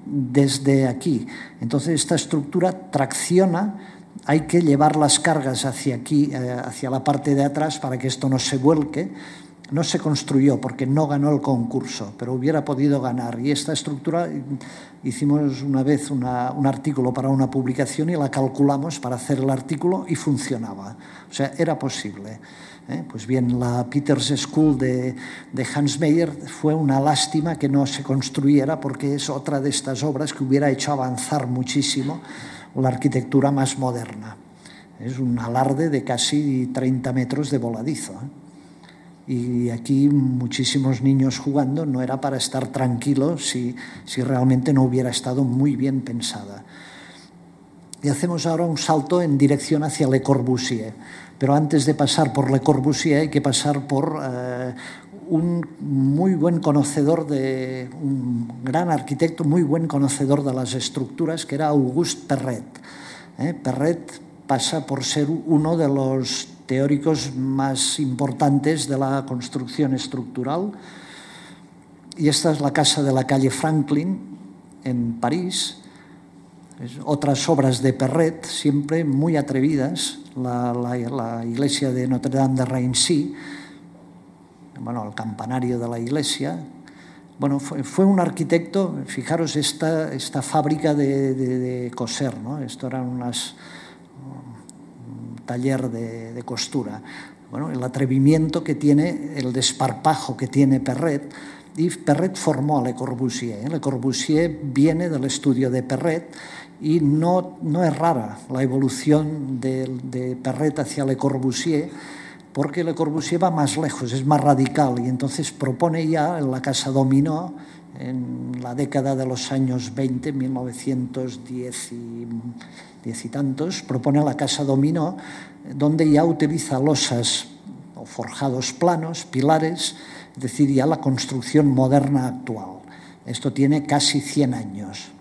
desde aquí. Entonces esta estructura tracciona, hay que llevar las cargas hacia aquí, hacia la parte de atrás para que esto no se vuelque. No se construyó porque no ganó el concurso, pero hubiera podido ganar. Y esta estructura, hicimos una vez un artículo para una publicación y la calculamos para hacer el artículo y funcionaba. O sea, era posible. Pues bien, la Peters School de Hans Meyer fue una lástima que no se construyera porque es otra de estas obras que hubiera hecho avanzar muchísimo la arquitectura más moderna. Es un alarde de casi 30 metros de voladizo. Y aquí muchísimos niños jugando, no era para estar tranquilos si realmente no hubiera estado muy bien pensada. Y hacemos ahora un salto en dirección hacia Le Corbusier. Pero antes de pasar por Le Corbusier hay que pasar por un muy buen conocedor, un gran arquitecto, muy buen conocedor de las estructuras, que era Auguste Perret. Perret pasa por ser uno de los teóricos más importantes de la construcción estructural. Y esta es la casa de la calle Franklin, en París. Otras obras de Perret, siempre muy atrevidas. La iglesia de Notre Dame de Raincy, bueno, el campanario de la iglesia. Bueno, fue un arquitecto, fijaros esta fábrica de coser, ¿no? Esto era un taller de costura. Bueno, el atrevimiento que tiene, el desparpajo que tiene Perret, y Perret formó a Le Corbusier. Le Corbusier viene del estudio de Perret y no es rara la evolución de Perret hacia Le Corbusier, porque Le Corbusier va más lejos, es más radical, y entonces propone ya en la Casa Dominó, en la década de los años 20, 1910 y tantos, propone la Casa Dominó, donde ya utiliza losas o forjados planos, pilares, es decir, ya la construcción moderna actual. Esto tiene casi 100 años.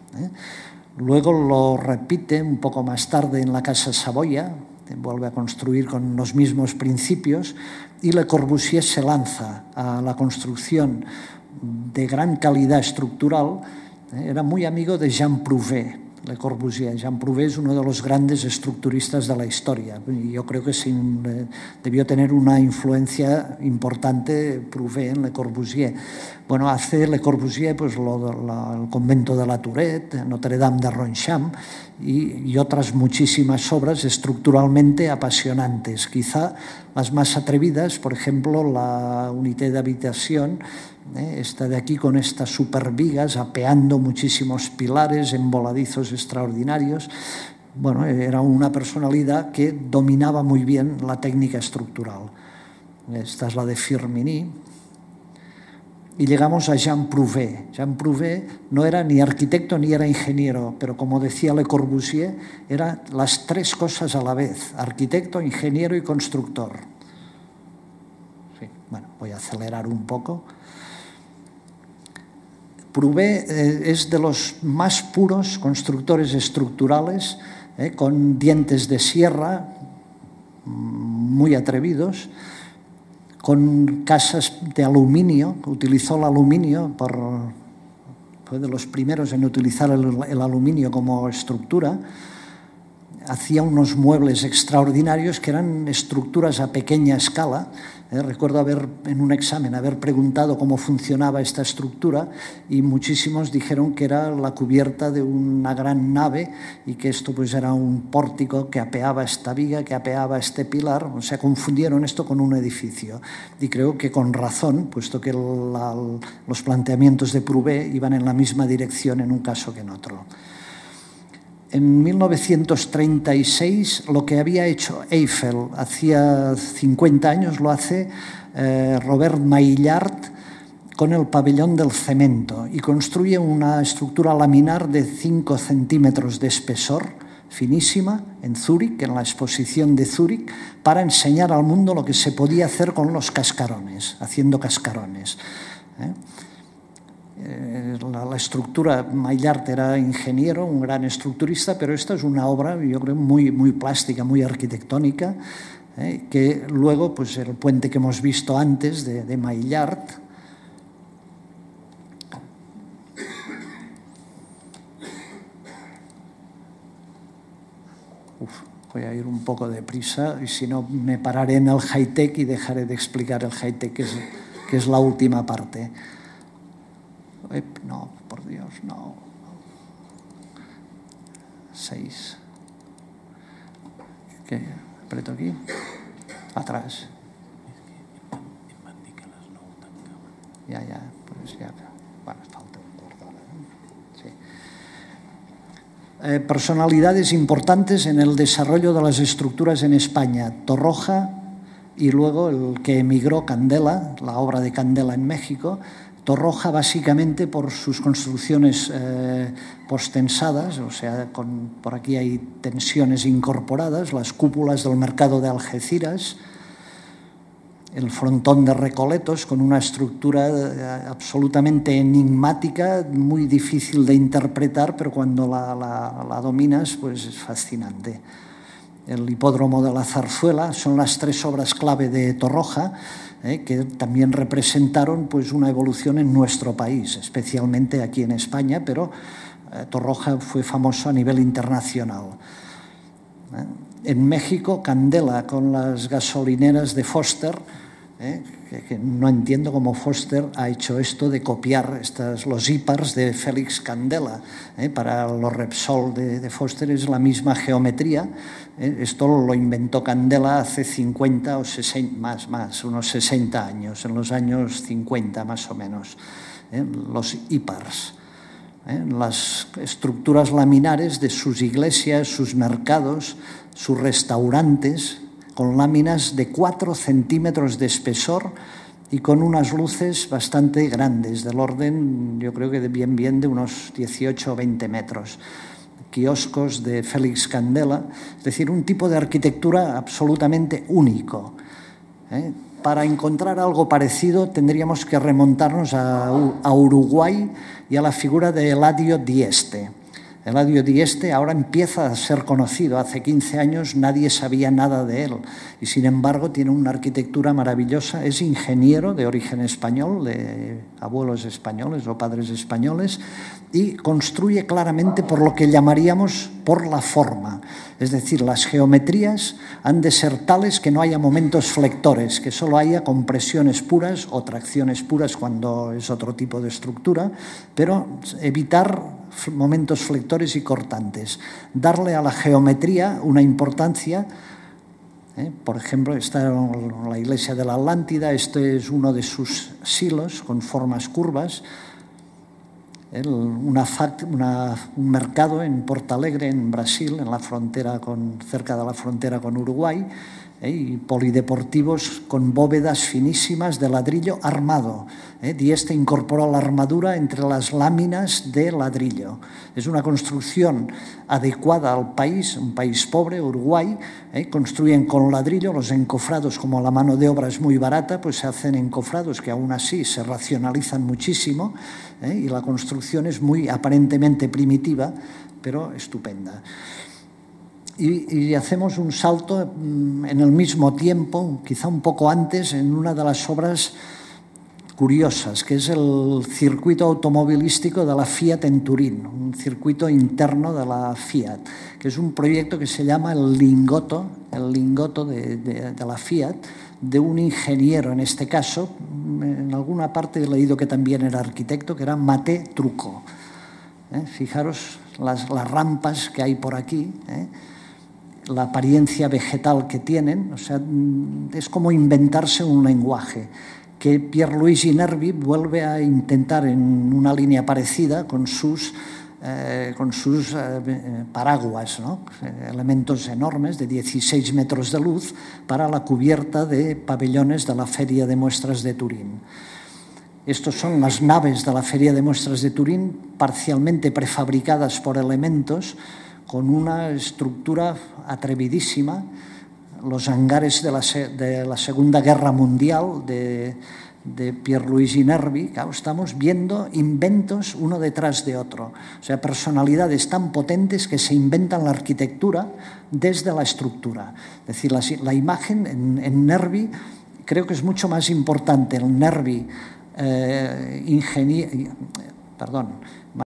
Luego lo repite un poco más tarde en la Casa Saboya, vuelve a construir con los mismos principios, y Le Corbusier se lanza a la construcción de gran calidad estructural. Era muy amigo de Jean Prouvé, Le Corbusier. Jean Prouvé es uno de los grandes estructuristas de la historia. Y yo creo que debió tener una influencia importante Prouvé en Le Corbusier. Bueno, hace Le Corbusier pues, el convento de la Tourette, Notre Dame de Ronchamp y otras muchísimas obras estructuralmente apasionantes. Quizá las más atrevidas, por ejemplo, la Unité d'Habitation, esta de aquí con estas supervigas, apeando muchísimos pilares en voladizos extraordinarios. Bueno, era una personalidad que dominaba muy bien la técnica estructural. Esta es la de Firminy. Y llegamos a Jean Prouvé. Jean Prouvé no era ni arquitecto ni era ingeniero, pero como decía Le Corbusier, eran las tres cosas a la vez: arquitecto, ingeniero y constructor. Sí, bueno, voy a acelerar un poco. Prouvé es de los más puros constructores estructurales, con dientes de sierra, muy atrevidos, con casas de aluminio. Utilizó el aluminio, fue de los primeros en utilizar el aluminio como estructura. Hacía unos muebles extraordinarios que eran estructuras a pequeña escala. Recuerdo en un examen haber preguntado cómo funcionaba esta estructura y muchísimos dijeron que era la cubierta de una gran nave y que esto pues era un pórtico que apeaba esta viga, que apeaba este pilar. O sea, confundieron esto con un edificio. Y creo que con razón, puesto que los planteamientos de Prouvé iban en la misma dirección en un caso que en otro. En 1936, lo que había hecho Eiffel hacía 50 años, lo hace Robert Maillard con el pabellón del cemento y construye una estructura laminar de 5 centímetros de espesor, finísima, en Zúrich, en la exposición de Zúrich, para enseñar al mundo lo que se podía hacer con los cascarones, haciendo cascarones. La estructura, Maillard era ingeniero, un gran estructurista, pero esta es una obra, yo creo, muy, muy plástica, muy arquitectónica, que luego, pues el puente que hemos visto antes de Maillard, Voy a ir un poco deprisa y si no me pararé en el high-tech y dejaré de explicar el high-tech, que es la última parte. No, por Dios, no. 6. ¿Qué? ¿Aprieto aquí? Atrás. Ya, pues ya. Bueno, falta un cuarto. Sí. Personalidades importantes en el desarrollo de las estructuras en España. Torroja y luego el que emigró, Candela, la obra de Candela en México. Torroja básicamente por sus construcciones postensadas, o sea, por aquí hay tensiones incorporadas, las cúpulas del mercado de Algeciras, el frontón de Recoletos, con una estructura absolutamente enigmática, muy difícil de interpretar, pero cuando la dominas, pues es fascinante. El hipódromo de la Zarzuela son las 3 obras clave de Torroja, que también representaron pues, una evolución en nuestro país, especialmente aquí en España, pero Torroja fue famoso a nivel internacional. En México, Candela con las gasolineras de Foster, que no entiendo cómo Foster ha hecho esto de copiar los IPARs de Félix Candela. Para los Repsol de Foster es la misma geometría. Esto lo inventó Candela hace 50 o 60, unos 60 años, en los años 50 más o menos. Los IPARs. Las estructuras laminares de sus iglesias, sus mercados, sus restaurantes, con láminas de 4 centímetros de espesor y con unas luces bastante grandes, del orden, yo creo que bien de unos 18 o 20 metros. Kioscos de Félix Candela, es decir, un tipo de arquitectura absolutamente único. Para encontrar algo parecido tendríamos que remontarnos a Uruguay y a la figura de Eladio Dieste. Eladio Dieste ahora empieza a ser conocido. Hace 15 años nadie sabía nada de él y, sin embargo, tiene una arquitectura maravillosa. Es ingeniero de origen español, de abuelos españoles o padres españoles, y construye claramente por lo que llamaríamos por la forma. Es decir, las geometrías han de ser tales que no haya momentos flectores, que solo haya compresiones puras o tracciones puras cuando es otro tipo de estructura, pero evitar momentos flectores y cortantes. Darle a la geometría una importancia. Por ejemplo, está la iglesia de la Atlántida, este es uno de sus silos con formas curvas. Un mercado en Portalegre, en Brasil, cerca de la frontera con Uruguay, y polideportivos con bóvedas finísimas de ladrillo armado. Dieste incorporó la armadura entre las láminas de ladrillo. Es una construcción adecuada al país, un país pobre, Uruguay. Construyen con ladrillo, los encofrados, como la mano de obra es muy barata, pues se hacen encofrados que aún así se racionalizan muchísimo, y la construcción es muy aparentemente primitiva, pero estupenda. Y hacemos un salto en el mismo tiempo, quizá un poco antes, en una de las obras curiosas, que es el circuito automovilístico de la Fiat en Turín, un circuito interno de la Fiat, que es un proyecto que se llama el lingoto de la Fiat, de un ingeniero, en este caso, en alguna parte he leído que también era arquitecto, que era Maté Trucco. Fijaros las rampas que hay por aquí, la apariencia vegetal que tienen, o sea, es como inventarse un lenguaje que Pierluigi Nervi vuelve a intentar en una línea parecida con sus paraguas, ¿no? Elementos enormes de 16 metros de luz para la cubierta de pabellones de la Feria de Muestras de Turín. Estos son las naves de la Feria de Muestras de Turín, parcialmente prefabricadas por elementos, con una estructura atrevidísima. Los hangares de la Segunda Guerra Mundial de Pierluigi Nervi. Claro, estamos viendo inventos uno detrás de otro. O sea, personalidades tan potentes que se inventan la arquitectura desde la estructura. Es decir, la imagen en Nervi creo que es mucho más importante. El Nervi